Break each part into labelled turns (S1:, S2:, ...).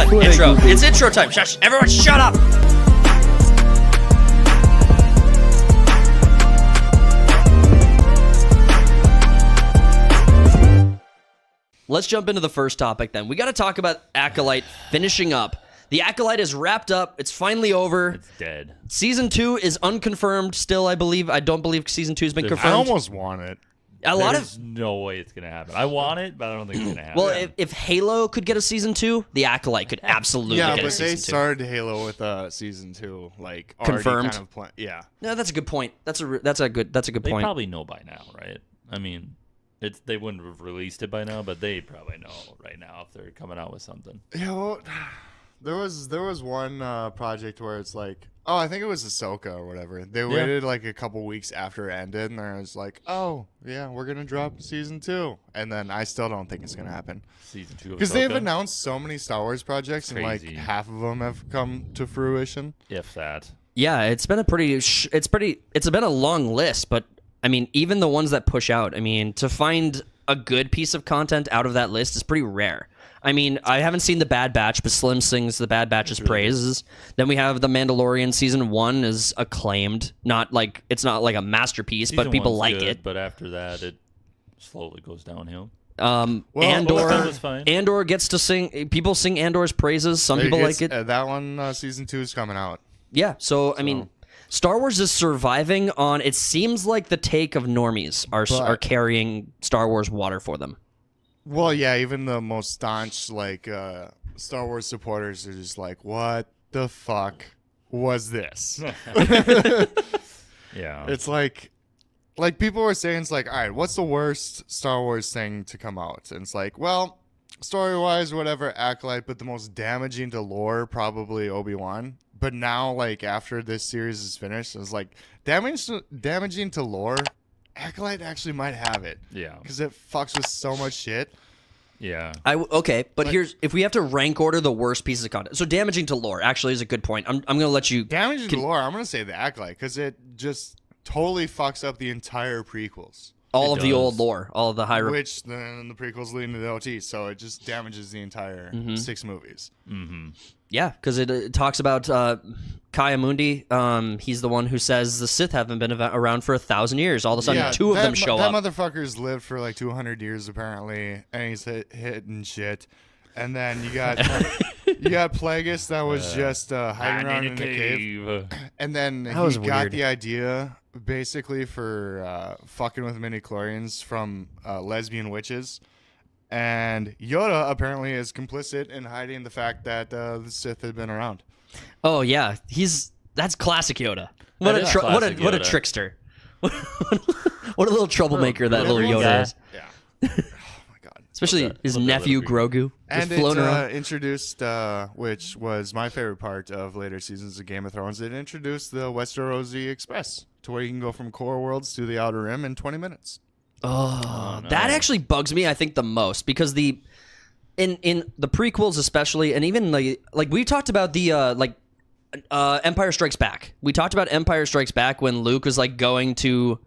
S1: done. Intro. It's intro time. Shush. Everyone shut up. Let's jump into the first topic then. We got to talk about Acolyte finishing up. The Acolyte is wrapped up. It's finally over.
S2: It's dead.
S1: Season 2 is unconfirmed still, I believe. I don't believe Season 2 has been confirmed.
S3: I almost want it.
S2: There's no way it's going to happen. I want it, but I don't think it's going to happen.
S1: Well, if Halo could get a Season 2, the Acolyte could absolutely get a Season 2.
S3: Yeah, but they started Halo with Season 2, like,
S1: confirmed.
S3: Kind of yeah.
S1: No, that's a good point. That's a good
S2: they
S1: point.
S2: They probably know by now, right? I mean, they wouldn't have released it by now, but they probably know right now if they're coming out with something.
S3: Yeah, well, there was one project where it's like, oh, I think it was Ahsoka or whatever. They waited like a couple weeks after it ended, and I was like, oh, yeah, we're going to drop Season 2. And then I still don't think it's going to happen.
S2: Season 2 of
S3: because
S2: Ahsoka?
S3: they've announced so many Star Wars projects, and like half of them have come to fruition.
S2: If that.
S1: Yeah, it's been it's been a long list, but I mean, even the ones that push out, I mean, to find a good piece of content out of that list is pretty rare. I mean, I haven't seen The Bad Batch, but Slim sings The Bad Batch's praises. Then we have The Mandalorian Season 1 is acclaimed. It's not like a masterpiece, but people like it.
S2: But after that, it slowly goes downhill.
S1: Andor gets to sing. People sing Andor's praises. Some people like it.
S3: That one, Season 2 is coming out.
S1: Yeah, so I mean, Star Wars is surviving on. It seems like the take of normies are carrying Star Wars water for them.
S3: Well, yeah, even the most staunch Star Wars supporters are just like, "What the fuck was this?"
S2: Yeah,
S3: it's like people were saying, it's like, all right, what's the worst Star Wars thing to come out? And it's like, well, story-wise, whatever, Acolyte, but the most damaging to lore, probably Obi-Wan. But now, like, after this series is finished, it's like, damaging to lore, Acolyte actually might have it.
S2: Yeah.
S3: Because it fucks with so much shit.
S2: Yeah.
S1: But here's, if we have to rank order the worst pieces of content. So damaging to lore actually is a good point. I'm going to let you...
S3: Damaging to lore, I'm going to say the Acolyte, because it just totally fucks up the entire prequels.
S1: All of the old lore, all of the high...
S3: Which then the prequels lead into the OT, so it just damages the entire 6 movies.
S2: Mm-hmm.
S1: Yeah, because it talks about Kaya Mundi. He's the one who says the Sith haven't been around for 1,000 years. All of a sudden, two of them show up.
S3: That motherfucker's lived for like 200 years, apparently, and he's hitting shit. And then you got Plagueis that was just hiding around in the cave. And then he got the idea, basically, for fucking with midichlorians from lesbian witches. And Yoda apparently is complicit in hiding the fact that the Sith had been around.
S1: Oh yeah, that's classic Yoda. What a trickster! What a little troublemaker that little Yoda is.
S3: Yeah. Oh my god.
S1: Especially his nephew Grogu.
S3: And it introduced, which was my favorite part of later seasons of Game of Thrones. It introduced the Westerosi Express, to where you can go from core worlds to the Outer Rim in 20 minutes.
S1: Oh, no. That actually bugs me, I think, the most, because in the prequels especially, and even like we talked about the Empire Strikes Back. We talked about Empire Strikes Back when Luke was like going to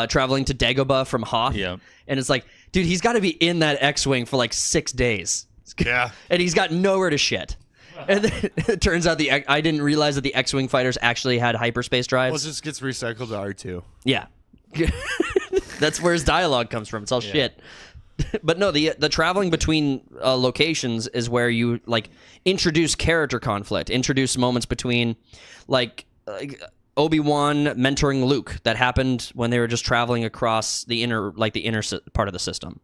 S1: traveling to Dagobah from Hoth.
S2: Yeah.
S1: And it's like, dude, he's got to be in that X-wing for like 6 days.
S3: Yeah.
S1: And he's got nowhere to shit. And then it turns out I didn't realize that the X-wing fighters actually had hyperspace drives.
S3: Well, it just gets recycled to R2.
S1: Yeah. That's where his dialogue comes from. It's all shit. But no, the traveling between locations is where you like introduce character conflict, introduce moments between like Obi-Wan mentoring Luke that happened when they were just traveling across the inner part of the system.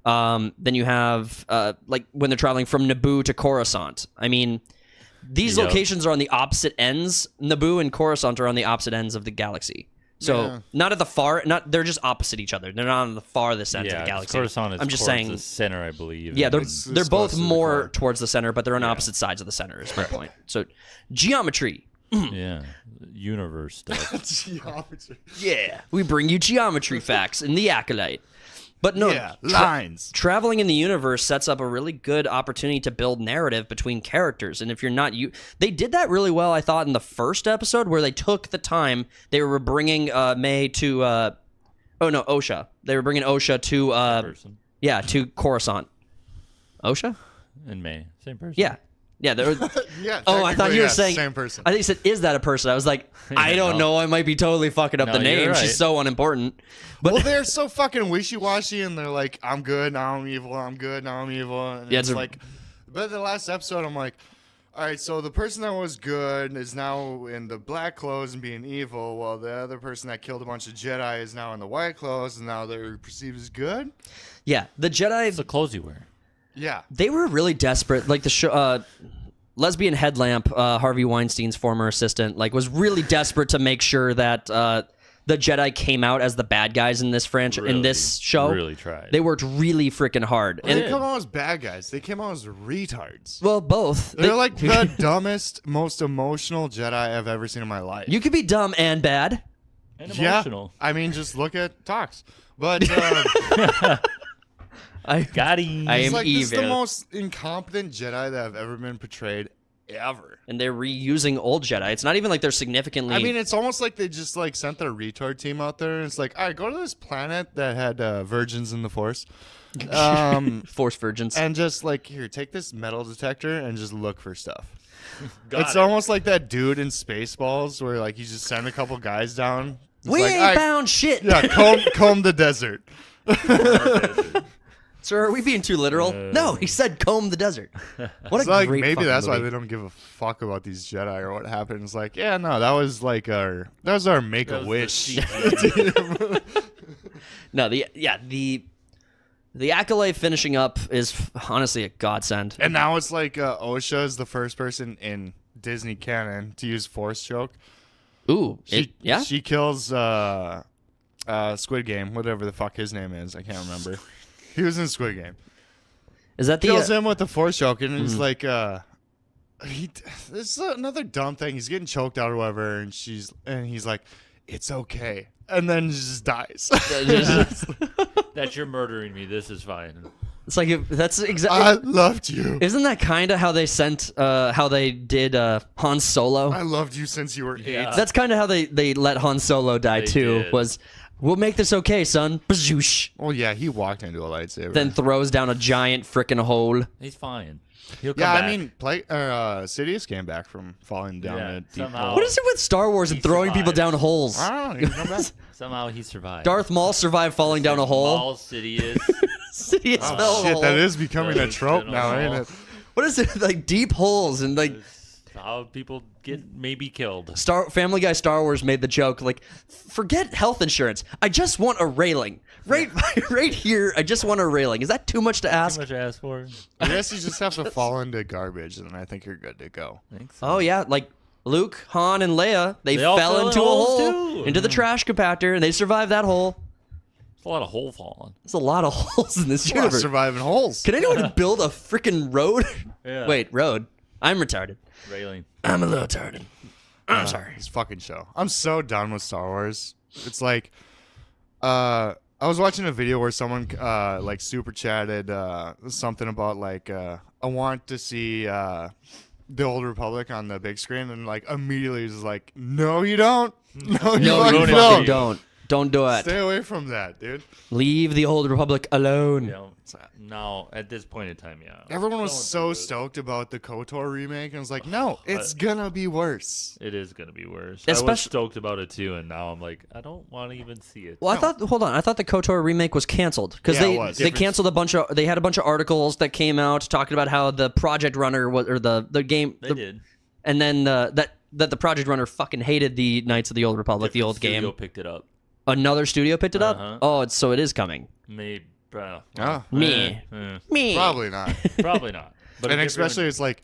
S1: Then you have like when they're traveling from Naboo to Coruscant. I mean, these locations are on the opposite ends. Naboo and Coruscant are on the opposite ends of the galaxy. So not at the they're just opposite each other. They're not on the farthest end of the galaxy.
S2: Coruscant is
S1: I'm just
S2: towards
S1: saying
S2: the center, I believe.
S1: Yeah, they're both more towards the center, but they're on opposite sides of the center. Is my point. So geometry.
S2: Yeah, universe stuff.
S3: Geometry.
S1: Yeah, we bring you geometry facts in the Acolyte. But no,
S3: lines.
S1: Traveling in the universe sets up a really good opportunity to build narrative between characters. And if you're not they did that really well, I thought, in the first episode, where they took the time. They were bringing May to Osha. They were bringing Osha to to Coruscant. Osha
S2: and May, same person.
S1: Yeah. Yeah, there.
S3: Yeah.
S1: Oh, I thought
S3: technically,
S1: you were
S3: yeah,
S1: saying
S3: same person.
S1: I think you said, "Is that a person?" I was like, I don't know. I might be totally fucking up
S2: No,
S1: the name.
S2: you're right.
S1: She's so unimportant. But
S3: Well, they're so fucking wishy-washy, and they're like, I'm good, now I'm evil, I'm good, now I'm evil. And
S1: Yeah,
S3: it's
S1: it's a-
S3: like, but the last episode, I'm like, all right, so the person that was good is now in the black clothes and being evil, while the other person that killed a bunch of Jedi is now in the white clothes, and now they're perceived as good?
S1: yeah, the Jedi.
S2: It's the clothes you wear.
S3: Yeah.
S1: They were really desperate. Like the show, lesbian headlamp, Harvey Weinstein's former assistant, like was really desperate to make sure that the Jedi came out as the bad guys in this franchise, in this show.
S2: Really tried.
S1: They worked really freaking hard.
S3: They
S1: And
S3: didn't come out as bad guys. They came out as retards.
S1: well, both.
S3: They're like the dumbest, most emotional Jedi I've ever seen in my life.
S1: You could be dumb and bad.
S2: and
S3: Yeah.
S2: emotional.
S3: I mean, just look at Tox. But
S1: I
S2: Got him.
S1: I
S3: it's
S1: am
S3: like this is the
S1: evil.
S3: most incompetent Jedi that have ever been portrayed ever.
S1: And they're reusing old Jedi. It's not even like they're significantly.
S3: I mean, it's almost like they just like sent their retard team out there. And it's like, all right, go to this planet that had virgins in the Force,
S1: Force virgins.
S3: and just like here, take this metal detector and just look for stuff.
S2: Got
S3: It's
S2: it.
S3: almost like that dude in Spaceballs where like you just send a couple guys down. It's
S1: we
S3: like,
S1: ain't
S3: all right,
S1: found shit.
S3: yeah, comb the desert.
S1: Sir, are we being too literal? No, he said comb the desert. What
S3: It's
S1: a
S3: like
S1: great
S3: maybe
S1: fucking
S3: that's why
S1: movie.
S3: they don't give a fuck about these Jedi or what happened. It's like, yeah, no, that was like our make
S2: That
S3: a
S2: was the
S3: wish.
S1: No, the Acolyte finishing up is honestly a godsend.
S3: And now it's like Osha is the first person in Disney canon to use Force choke.
S1: Ooh, yeah.
S3: She kills Squid Game, whatever the fuck his name is. I can't remember. He was in Squid Game.
S1: Is that the
S3: Kills him with the Force choke, and
S1: Mm-hmm.
S3: he's like, this is another dumb thing. He's getting choked out or whatever, and he's like, it's okay, and then just dies.
S2: That you're murdering me. This is fine.
S1: It's like that's exactly.
S3: I loved you.
S1: Isn't that kind of how they sent? How they did Han Solo?
S3: I loved you since you were 8.
S2: Yeah.
S1: That's kind of how they let Han Solo die
S2: They
S1: too.
S2: did.
S1: Was we'll make this okay, son. Bazoosh.
S3: Well, yeah, he walked into a lightsaber.
S1: Then throws down a giant frickin' hole.
S2: He's fine. He'll come
S3: yeah,
S2: back.
S3: I mean, Sidious came back from falling down
S2: Yeah,
S3: a deep
S2: somehow.
S3: hole.
S1: What is it with Star Wars and
S2: He
S1: throwing people
S2: survived.
S1: down holes?
S3: I don't know. He come back.
S2: Somehow he survived.
S1: Darth Maul survived falling down a hole.
S2: All Sidious.
S1: Sidious fell in a
S3: Shit,
S1: hole.
S3: that is becoming a
S2: Those
S3: trope now,
S2: general-
S3: ain't it?
S1: What is it like? Deep holes and like
S2: How people get maybe killed.
S1: Family Guy Star Wars made the joke like, forget health insurance. I just want a railing. Right, right here. I just want a railing. Is that too much to ask?
S2: Too much to ask for.
S3: I guess you just have to fall into garbage, and I think you're good to go.
S2: Thanks.
S1: Oh yeah, like Luke, Han, and Leia. They
S2: all
S1: fell
S2: fell in
S1: into a
S2: holes,
S1: hole,
S2: too.
S1: into the trash compactor, and they survived that hole.
S2: There's a lot of hole falling.
S1: There's a lot of holes in this
S3: A lot of
S1: universe.
S3: surviving holes.
S1: Can anyone build a freaking road?
S2: Yeah.
S1: Wait, road. I'm retarded.
S2: Railing.
S1: I'm a little retarded. I'm sorry.
S3: This fucking show. I'm so done with Star Wars. It's like, I was watching a video where someone like super chatted something about like I want to see the Old Republic on the big screen, and like immediately was like, no, you don't. No, you
S1: No,
S3: fucking
S1: you
S2: don't.
S1: fucking don't. Don't do it.
S3: Stay away from that, dude.
S1: Leave the Old Republic alone.
S2: You know, no, at this point in time, yeah.
S3: Everyone was
S2: Don't
S3: so
S2: do it.
S3: stoked about the KOTOR remake, and I was like, no, it's gonna be worse.
S2: It is gonna be worse. I was
S1: Especially-
S2: stoked about it too, and now I'm like, I don't want to even see it.
S1: Well, I thought. Hold on. I thought the KOTOR remake was canceled because
S3: Yeah, it
S1: they
S3: was.
S1: they canceled a bunch of. They had a bunch of articles that came out talking about how the Project Runner was or the game.
S2: They did.
S1: And then that the Project Runner fucking hated the Knights of the Old Republic, the old
S2: Studio
S1: game.
S2: picked it up.
S1: Another studio picked it up.
S2: Uh-huh.
S1: Oh, so it is coming.
S2: Maybe.
S1: Me.
S2: Eh,
S1: Me.
S3: Probably not.
S2: probably not. But
S3: And
S2: if
S3: especially, it's like,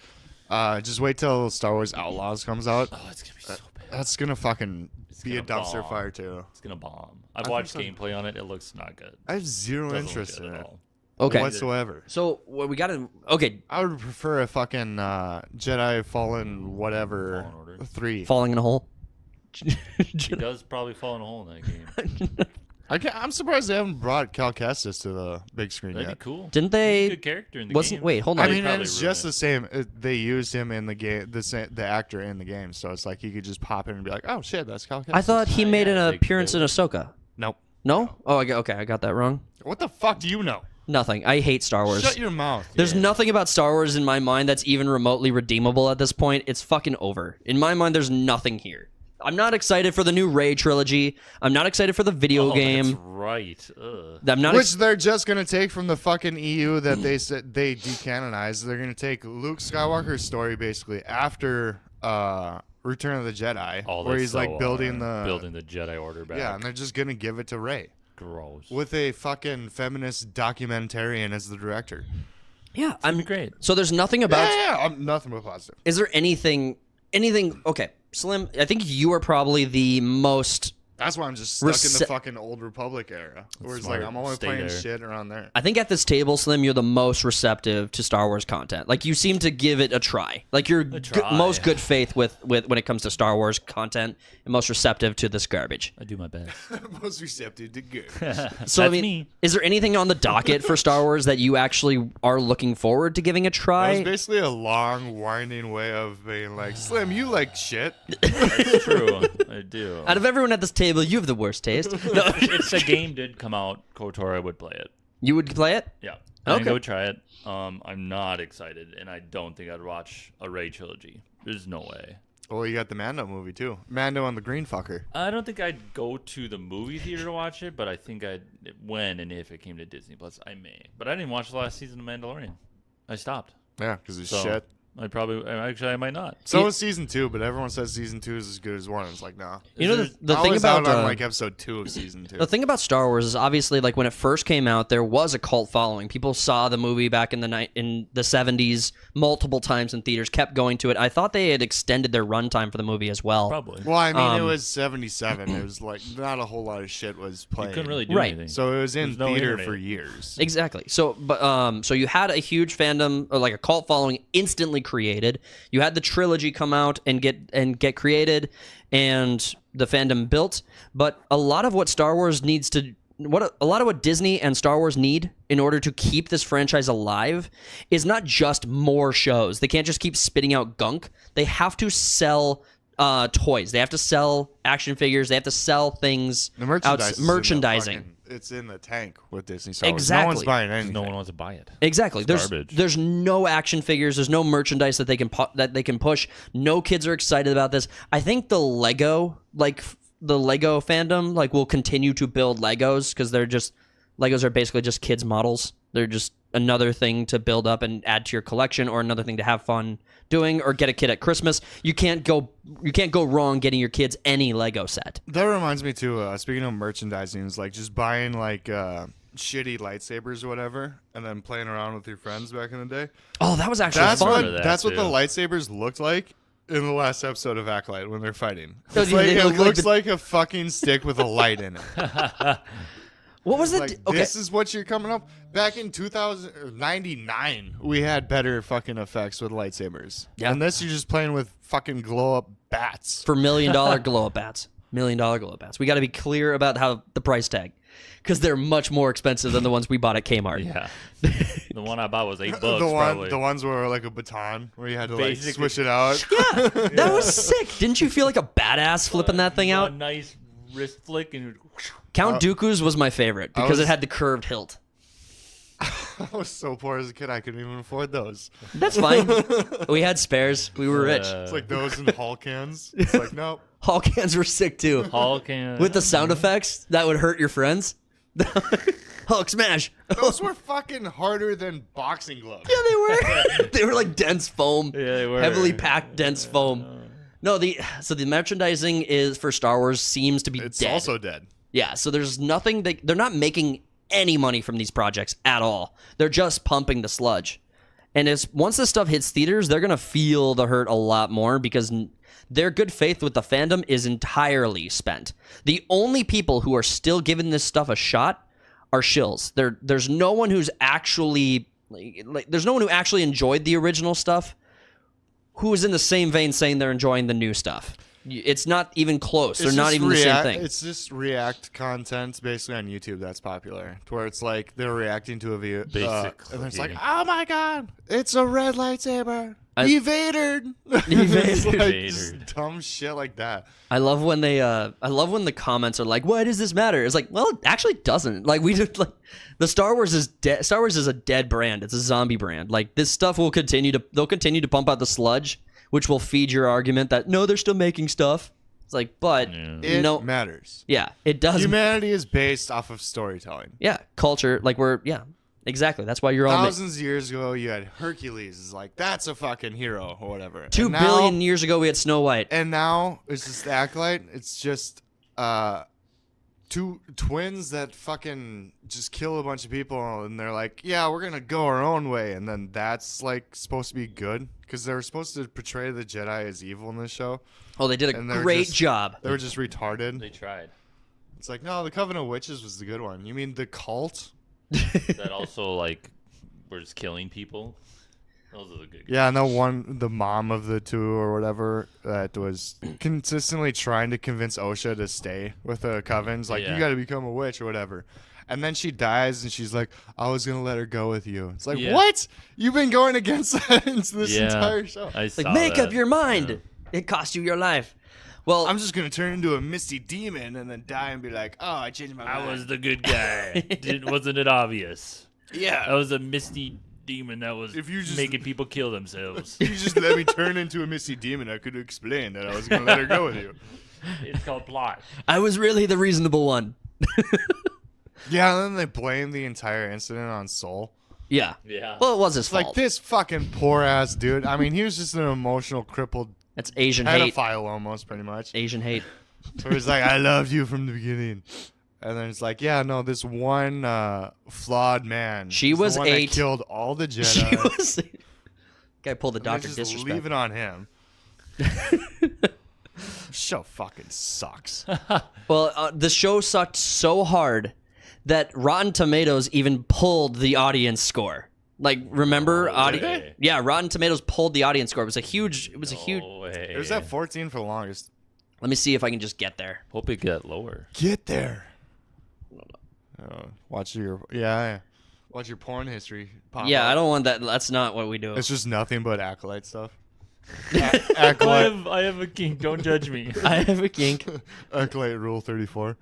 S3: just wait till Star Wars Outlaws comes out.
S2: oh, it's gonna be so bad.
S3: That's gonna fucking be a
S2: gonna
S3: dumpster
S2: bomb.
S3: fire too.
S2: It's gonna bomb. I've
S3: think
S2: watched
S3: so.
S2: gameplay on it. It looks not good.
S3: I have zero
S2: Doesn't look
S3: interest
S2: good
S3: in
S2: at
S3: it
S2: all.
S1: Okay.
S3: whatsoever.
S1: So what we got to. Okay.
S3: I would prefer a fucking Jedi Fallen whatever
S2: Fallen Order.
S3: 3.
S1: Falling in a hole.
S2: He does probably fall in a hole in that game.
S3: I'm surprised they haven't brought Cal Kestis to the big screen
S2: That'd
S3: yet.
S2: be cool.
S1: Didn't
S2: He's a
S1: they?
S2: good character in the
S1: Wasn't
S2: game.
S1: wait? Hold
S3: I
S1: on.
S3: mean, and
S2: probably
S3: it's
S2: ruin
S3: just
S2: it.
S3: the same. They used him in the game, the actor in the game, so it's like he could just pop in and be like, "Oh shit, that's Cal Kestis."
S1: I thought he made
S2: yeah,
S1: an
S2: they-
S1: appearance
S2: they
S1: in Ahsoka.
S3: Nope.
S1: No? Oh, okay, I got that wrong.
S3: What the fuck do you know?
S1: Nothing. I hate Star Wars.
S3: Shut your mouth.
S1: There's nothing about Star Wars in my mind that's even remotely redeemable at this point. It's fucking over. In my mind, there's nothing here. I'm not excited for the new Rey trilogy. I'm not excited for the video game.
S2: That's right.
S1: I'm not
S3: Which they're just gonna take from the fucking EU that they said they decanonized. They're gonna take Luke Skywalker's story basically after Return of the Jedi, where he's like building the
S2: Jedi Order back.
S3: Yeah, and they're just gonna give it to Rey.
S2: Gross.
S3: With a fucking feminist documentarian as the director.
S1: Yeah,
S2: I'm great.
S1: So there's nothing about.
S3: Yeah, I'm nothing but positive.
S1: Is there anything? Okay, Slim. I think you are probably the most.
S3: That's why I'm just stuck in the fucking Old Republic era, where it's like I'm only playing shit around there.
S1: I think at this table, Slim, you're the most receptive to Star Wars content. Like you seem to give it a try. Like you're most good faith with when it comes to Star Wars content, and most receptive to this garbage.
S2: I do my best.
S3: Most receptive to good.
S1: So I mean, is there anything on the docket for Star Wars that you actually are looking forward to giving a try?
S3: That was basically a long, winding way of being like, Slim, you like shit.
S2: That's true. I do.
S1: Out of everyone at this table, you have the worst taste. No.
S2: If the game did come out, KOTOR, I would play it.
S1: You would play it?
S2: Yeah.
S1: Okay.
S2: I would try it. I'm not excited, and I don't think I'd watch a Rey trilogy. There's no way.
S3: Well, you got the Mando movie, too. Mando and the Green Fucker.
S2: I don't think I'd go to the movie theater to watch it, but I think when and if it came to Disney Plus, I may. But I didn't watch the last season of Mandalorian. I stopped.
S3: Yeah, because it's shit.
S2: I might not.
S3: So is season 2, but everyone says season 2 is as good as 1. It's like, nah.
S1: You know the
S3: I
S1: thing
S3: was
S1: about
S3: out on like episode 2 of season 2.
S1: The thing about Star Wars is obviously like when it first came out, there was a cult following. People saw the movie back in the 70s multiple times in theaters, kept going to it. I thought they had extended their runtime for the movie as well.
S2: Probably.
S3: Well, I mean, it was 77. It was like not a whole lot of shit was playing.
S2: You couldn't really do anything.
S3: So it was in
S2: no
S3: theater
S2: internet.
S3: for years.
S1: Exactly. So, so you had a huge fandom, or like a cult following, instantly created. You had the trilogy come out and get created, and the fandom built. But a lot of what Star Wars needs to, a lot of what Disney and Star Wars need in order to keep this franchise alive is not just more shows. They can't just keep spitting out gunk. They have to sell toys. They have to sell action figures. They have to sell things.
S3: The merchandising.
S1: merchandising.
S3: It's in the tank with Disney Star Wars.
S1: Exactly.
S3: No one's buying anything.
S2: No one wants to buy it.
S1: Exactly.
S2: It's garbage.
S1: There's no action figures. There's no merchandise that they can push. No kids are excited about this. I think the Lego fandom will continue to build Legos because Legos are basically just kids models. They're just another thing to build up and add to your collection, or another thing to have fun doing, or get a kid at Christmas. You can't go wrong getting your kids any Lego set.
S3: That reminds me too. Speaking of merchandising, is like just buying shitty lightsabers or whatever, and then playing around with your friends back in the day.
S1: Oh, that was actually fun.
S3: That's what the lightsabers looked like in the last episode of Acolyte when they're fighting.
S1: Oh,
S3: It's
S1: they
S3: it
S1: look
S3: looks like a fucking stick with a light in it.
S1: What was it?
S3: Like,
S1: Okay.
S3: This is what you're coming up. Back in 2099, we had better fucking effects with lightsabers.
S1: Yeah.
S3: And this, you're just playing with fucking glow up bats.
S1: For $1 million glow up bats. $1 million glow up bats. We got to be clear about how the price tag, because they're much more expensive than the ones we bought at Kmart.
S2: Yeah. The one I bought was $8
S3: The ones were like a baton where you had to
S2: Basically.
S3: swish it out.
S1: Yeah, that was sick. Didn't you feel like a badass flipping that thing out?
S2: A nice wrist flick and
S1: Count Dooku's was my favorite because it had the curved hilt.
S3: I was so poor as a kid, I couldn't even afford those.
S1: That's fine. We had spares. We were rich.
S3: It's like those in Hall cans. It's like, nope.
S1: Hall cans were sick too.
S2: Hulk and
S1: With the sound effects that would hurt your friends. Hulk smash.
S3: Those were fucking harder than boxing gloves.
S1: Yeah, they were. They were like dense foam.
S2: Yeah, they were.
S1: Heavily packed dense foam. No, the merchandising is for Star Wars seems to be
S3: It's
S1: dead.
S3: also dead.
S1: Yeah, so there's nothing they're not making any money from these projects at all. They're just pumping the sludge. And once this stuff hits theaters, they're going to feel the hurt a lot more because their good faith with the fandom is entirely spent. The only people who are still giving this stuff a shot are shills. There's no one who's actually there's no one who actually enjoyed the original stuff who is in the same vein saying they're enjoying the new stuff. It's not even close. They're not even the same thing.
S3: It's just React content basically on YouTube that's popular, to where it's like they're reacting to a video, and it's like, oh my god, it's a red lightsaber. Evader. It's like just dumb shit like that.
S1: I love when they I love when the comments are like, "Why does this matter?" It's like, well, it actually doesn't. Like we just like the Star Wars is dead. Star Wars is a dead brand. It's a zombie brand. Like this stuff will continue to they'll continue to pump out the sludge, which will feed your argument that no, they're still making stuff. It's like, but
S3: It matters.
S1: Yeah, it does.
S3: Humanity is based off of storytelling.
S1: Yeah, culture. Like exactly. That's why you're all
S3: thousands of years ago. You had Hercules. Is like that's a fucking hero or whatever.
S1: 2 billion years ago we had Snow White.
S3: And now it's just the Acolyte. It's just two twins that fucking just kill a bunch of people, and they're like, yeah, we're gonna go our own way, and then that's like supposed to be good because they were supposed to portray the Jedi as evil in this show.
S1: Oh, they did a great job.
S3: They were just retarded.
S2: They tried.
S3: It's like, no, the Covenant of Witches was the good one. You mean the cult?
S2: That also like were just killing people. Those are the good guys.
S3: Yeah, and the mom of the two or whatever that was consistently trying to convince Osha to stay with the Covens. Like, you got to become a witch or whatever. And then she dies, and she's like, I was going to let her go with you. It's like, what? You've been going against that into this entire show.
S2: I saw
S1: like, make
S2: that.
S1: up your mind. Yeah. It cost you your life. Well,
S3: I'm just going to turn into a misty demon and then die and be like, oh, I changed my mind.
S2: I was the good guy. Wasn't it obvious?
S3: Yeah.
S2: I was a misty demon that was making people kill themselves.
S3: If you just let me turn into a misty demon, I could explain that I was going to let her go with you.
S2: It's called plot.
S1: I was really the reasonable one.
S3: Yeah, and then they blame the entire incident on Soul.
S1: Yeah.
S2: Yeah.
S1: Well, it was his fault.
S3: Like, this fucking poor-ass dude. I mean, he was just an emotional, crippled
S1: That's Asian hate.
S3: pedophile almost, pretty much.
S1: Asian hate.
S3: So he's like, I loved you from the beginning. And then it's like, yeah, no, this one flawed man.
S1: She was
S3: the one
S1: 8.
S3: That killed all the Jedi.
S1: She was. Guy pulled the Dr.
S3: Just
S1: Disrespect.
S3: leave it on him. Show fucking sucks.
S1: Well, the show sucked so hard that Rotten Tomatoes even pulled the audience score. Like, remember? Yeah, Rotten Tomatoes pulled the audience score. It was a huge. It
S3: was at 14 for the longest.
S1: Let me see if I can just get there.
S2: Hope it got lower.
S3: Get there. Watch your watch your porn history. Pop up.
S1: I don't want that. That's not what we do.
S3: It's just nothing but Acolyte stuff.
S2: Acolyte. I have a kink. Don't judge me.
S1: I have a kink.
S3: Acolyte Rule 34.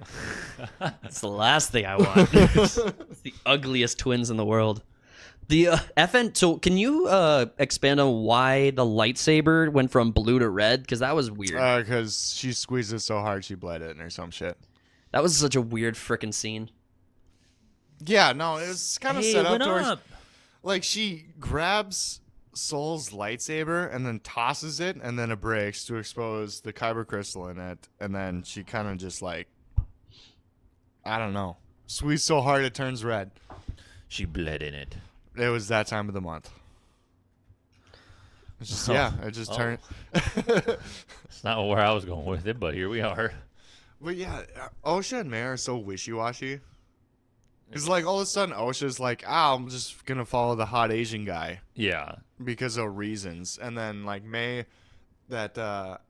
S1: That's the last thing I want. It's the ugliest twins in the world. The FN. So, can you expand on why the lightsaber went from blue to red? Because that was weird.
S3: Because she squeezed it so hard she bled it or some shit.
S1: That was such a weird freaking scene.
S3: Yeah, no, it was kind of set up towards. Like, she grabs Soul's lightsaber and then tosses it, and then it breaks to expose the kyber crystal in it, and then she kind of just like, I don't know, squeezed so hard it turns red.
S2: She bled in it.
S3: It was that time of the month. It's just it just turned.
S2: It's not where I was going with it, but here we are.
S3: But yeah, Osha and May are so wishy-washy. It's like all of a sudden Osha's like, I'm just gonna follow the hot Asian guy.
S2: Yeah.
S3: Because of reasons. And then like May, that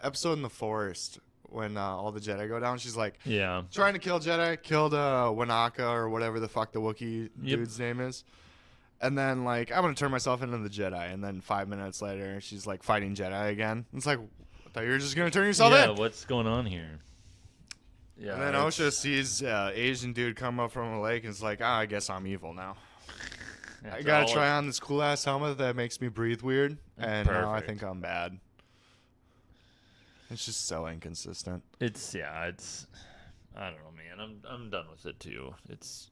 S3: episode in the forest when all the Jedi go down, she's like, trying to kill Jedi, killed Wanaka or whatever the fuck the Wookiee dude's name is. And then like, I'm gonna turn myself into the Jedi. And then 5 minutes later, she's like fighting Jedi again. It's like, I thought you were just gonna turn yourself in.
S2: Yeah, what's going on here? Yeah,
S3: and then Osha sees Asian dude come up from a lake and is like, I guess I'm evil now. I gotta try on this cool ass helmet that makes me breathe weird, and now I think I'm bad. It's just so inconsistent.
S2: It's I don't know, man. I'm done with it too. It's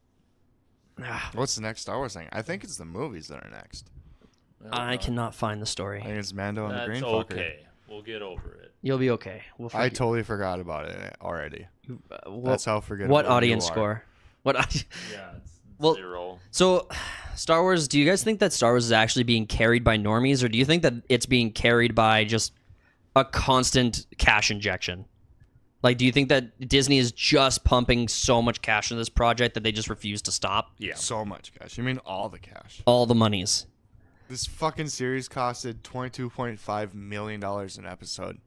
S3: what's the next Star Wars thing? I think it's the movies that are next.
S1: I cannot find the story.
S3: I think it's Mando and the Green
S2: Fucker.
S3: Fucker.
S2: Okay. We'll get over it.
S1: You'll be okay.
S3: I totally forgot about it already. That's how forgettable.
S1: What audience score?
S2: Yeah, it's 0.
S1: So, Star Wars, do you guys think that Star Wars is actually being carried by normies, or do you think that it's being carried by just a constant cash injection? Like, do you think that Disney is just pumping so much cash into this project that they just refuse to stop?
S2: Yeah.
S3: So much cash. You mean all the cash?
S1: All the monies.
S3: This fucking series costed $22.5 million an episode.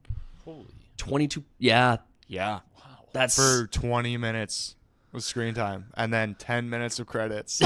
S2: Holy.
S1: 22. Yeah.
S3: Yeah.
S2: Wow.
S1: That's
S3: for 20 minutes of screen time and then 10 minutes of credits.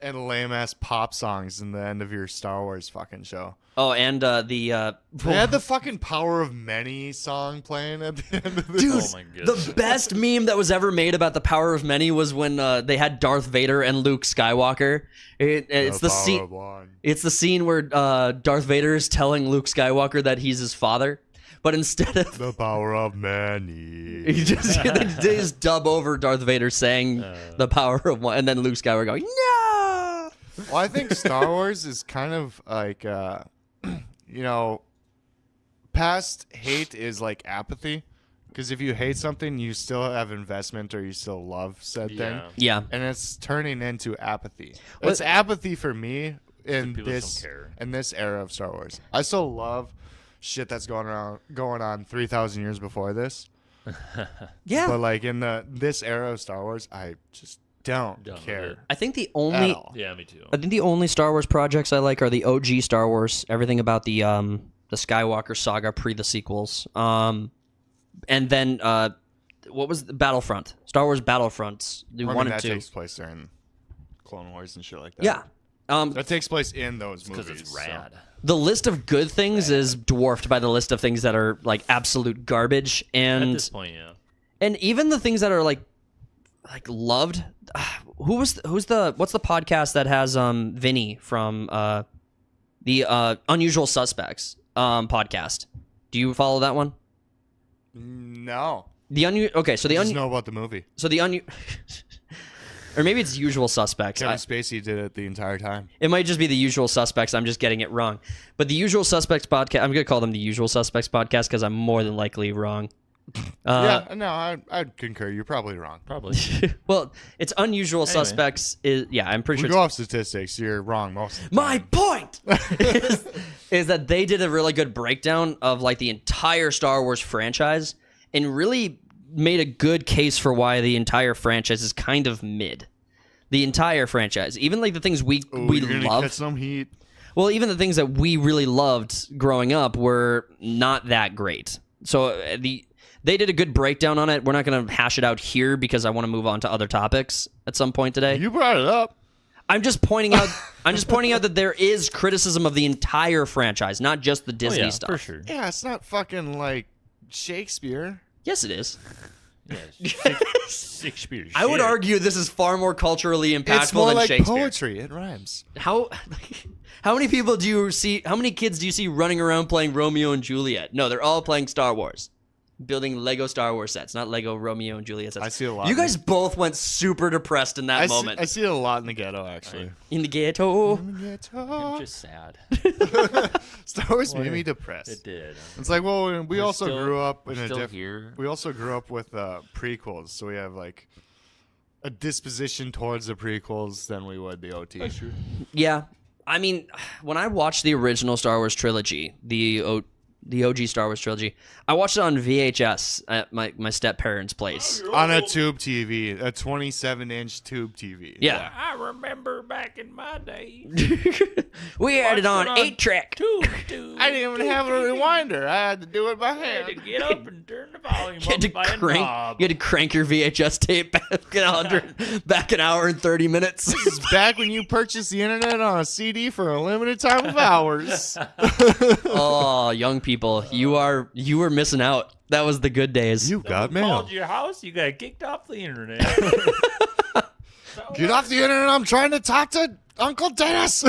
S3: and lame ass pop songs in the end of your Star Wars fucking show.
S1: Oh, and
S3: They had the fucking Power of Many song playing at the end of this.
S1: dude,
S2: Oh my goodness.
S1: the best meme that was ever made about the Power of Many was when they had Darth Vader and Luke Skywalker. It's the
S3: power
S1: scene.
S3: of one.
S1: It's the scene where Darth Vader is telling Luke Skywalker that he's his father, but instead of
S3: The power of many.
S1: they just dub over Darth Vader saying the power of one, and then Luke Skywalker going no.
S3: Well, I think Star Wars is kind of like, past hate is like apathy. Because if you hate something, you still have investment or you still love said thing.
S2: Yeah.
S1: Yeah,
S3: And it's turning into apathy.
S1: Well,
S3: It's apathy for me in
S2: people just don't care.
S3: this era of Star Wars. I still love shit that's going on 3,000 years before this.
S1: yeah.
S3: But like in this era of Star Wars, I just don't
S2: Done with
S3: care
S2: it.
S1: I think the
S3: at
S1: only
S3: all.
S2: Yeah, me too.
S1: I think the only Star Wars projects I like are the OG Star Wars. Everything about the Skywalker saga pre the sequels. And then what was the Battlefront? Star Wars Battlefronts. The
S3: I mean,
S1: one and
S3: that
S1: two.
S3: takes place during Clone Wars and shit like that.
S1: Yeah.
S3: That takes place in those
S2: Because
S3: movies.
S2: it's rad.
S1: The list of good things is dwarfed by the list of things that are like absolute garbage,
S2: At
S1: and
S2: this point, yeah.
S1: and even the things that are like loved. What's the podcast that has Vinny from the Unusual Suspects podcast? Do you follow that one?
S3: No.
S1: Okay, so
S3: I just know about the movie.
S1: or maybe it's Usual Suspects.
S3: Kevin Spacey did it the entire time.
S1: It might just be the Usual Suspects. I'm just getting it wrong. But the Usual Suspects podcast, I'm going to call them the Usual Suspects podcast because I'm more than likely wrong.
S3: Yeah, no, I'd concur. You're probably wrong.
S2: Probably.
S1: Well, it's Unusual
S2: Anyway.
S1: Suspects. I'm pretty
S3: We
S1: sure
S3: go
S1: it's
S3: off statistics. You're wrong most of the
S1: my
S3: time.
S1: point is that they did a really good breakdown of like the entire Star Wars franchise and really made a good case for why the entire franchise is kind of mid. The entire franchise, even like the things we
S3: You're gonna
S1: love.
S3: catch some heat.
S1: Well, even the things that we really loved growing up were not that great. So they did a good breakdown on it. We're not going to hash it out here because I want to move on to other topics at some point today.
S3: You brought it up.
S1: I'm just pointing out that there is criticism of the entire franchise, not just the Disney stuff.
S2: for sure.
S3: Yeah, it's not fucking like Shakespeare.
S1: Yes, it is.
S2: Yeah, Shakespeare.
S1: I would argue this is far more culturally impactful
S3: It's more
S1: than
S3: like
S1: Shakespeare.
S3: poetry. It rhymes.
S1: How many people do you see? How many kids do you see running around playing Romeo and Juliet? No, they're all playing Star Wars, building Lego Star Wars sets, not Lego Romeo and Juliet sets.
S3: I see a lot.
S1: You guys both went super depressed in that moment.
S3: I see it a lot in the ghetto, actually.
S1: In the ghetto.
S2: I'm just sad.
S3: Star Wars made me depressed.
S2: It did.
S3: It's like, well, we
S2: We're
S3: also
S2: still-
S3: grew up
S2: we're
S3: in a
S2: still
S3: different.
S2: here.
S3: We also grew up with prequels, so we have like a disposition towards the prequels than we would the OT.
S2: That's true.
S1: Yeah, I mean, when I watched the original Star Wars trilogy, the OG Star Wars trilogy, I watched it on VHS at my step parents' place.
S3: On a tube TV, a 27-inch tube TV.
S1: Yeah,
S2: I remember back in my day.
S1: we had it on
S2: Watched it on
S1: 8-track.
S3: I didn't even have a rewinder. I had to do it by
S2: I had to
S3: hand.
S2: get up and turn the volume
S1: You had to
S2: up by a
S1: crank.
S2: knob.
S1: You had to crank your VHS tape back an hour and 30 minutes.
S3: This is back when you purchased the internet on a CD for a limited time of hours.
S1: Oh, young people, you were missing out. That was the good days.
S3: You got
S2: Someone
S3: mail.
S2: called your house, you got kicked off the internet.
S3: Get off the internet. I'm trying to talk to Uncle Dennis.